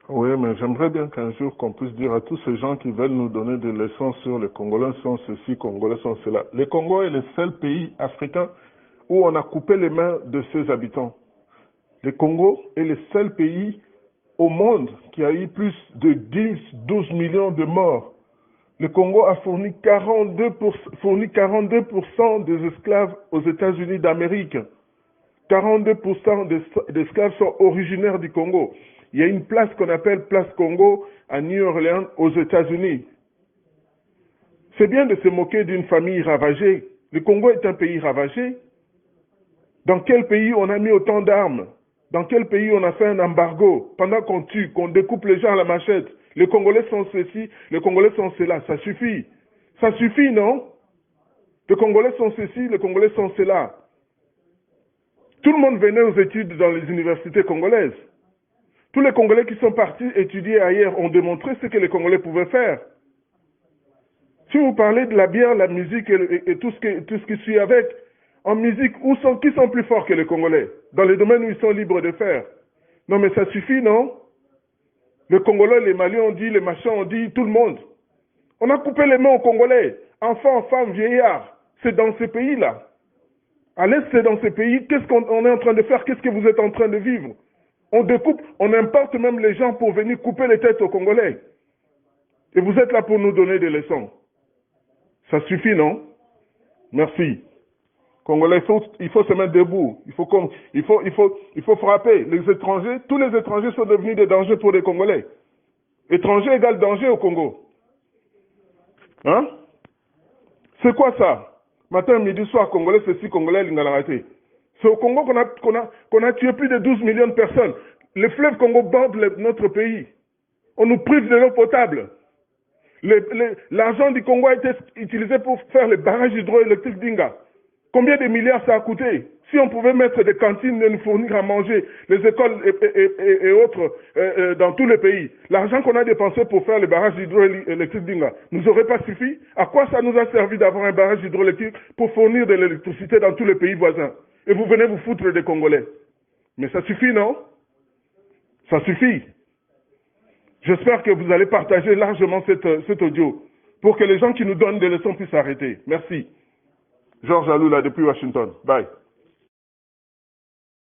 Oui, mais j'aimerais bien qu'un jour qu'on puisse dire à tous ces gens qui veulent nous donner des leçons sur les Congolais sont ceci, Congolais sont cela. Le Congo est le seul pays africain où on a coupé les mains de ses habitants. Le Congo est le seul pays au monde qui a eu plus de 10-12 millions de morts. Le Congo a fourni 42% des esclaves aux États-Unis d'Amérique. 42% des esclaves sont originaires du Congo. Il y a une place qu'on appelle Place Congo à New Orleans aux États-Unis. C'est bien de se moquer d'une famille ravagée. Le Congo est un pays ravagé. Dans quel pays on a mis autant d'armes? Dans quel pays on a fait un embargo pendant qu'on tue, qu'on découpe les gens à la machette? Les Congolais sont ceci, les Congolais sont cela. Ça suffit. Ça suffit, non? Les Congolais sont ceci, les Congolais sont cela. Tout le monde venait aux études dans les universités congolaises. Tous les Congolais qui sont partis étudier ailleurs ont démontré ce que les Congolais pouvaient faire. Si vous parlez de la bière, la musique et tout ce qui suit avec, en musique, qui sont plus forts que les Congolais? Dans les domaines où ils sont libres de faire. Non mais ça suffit, non? Les Congolais, les Maliens ont dit, les machins ont dit, tout le monde. On a coupé les mains aux Congolais. Enfants, femmes, vieillards. C'est dans ces pays-là. À l'Est, c'est dans ces pays. Qu'est-ce qu'on est en train de faire? Qu'est-ce que vous êtes en train de vivre? On découpe, on importe même les gens pour venir couper les têtes aux Congolais. Et vous êtes là pour nous donner des leçons. Ça suffit, non? Merci. Congolais, il faut se mettre debout. Il faut frapper. Les étrangers, tous les étrangers sont devenus des dangers pour les Congolais. Étranger égale danger au Congo. Hein? C'est quoi ça? Matin, midi, soir, Congolais, ceci, Congolais, l'Ingalarate. C'est au Congo qu'on a tué plus de 12 millions de personnes. Le fleuve Congo borde notre pays. On nous prive de l'eau potable. L'argent du Congo a été utilisé pour faire les barrages hydroélectriques d'Inga. Combien de milliards ça a coûté? Si on pouvait mettre des cantines et nous fournir à manger, les écoles et autres dans tous les pays, l'argent qu'on a dépensé pour faire les barrages hydroélectriques d'Inga nous aurait pas suffi? À quoi ça nous a servi d'avoir un barrage hydroélectrique pour fournir de l'électricité dans tous les pays voisins? Et vous venez vous foutre des Congolais. Mais ça suffit, non? Ça suffit. J'espère que vous allez partager largement cet audio pour que les gens qui nous donnent des leçons puissent arrêter. Merci. Georges Aloula depuis Washington. Bye.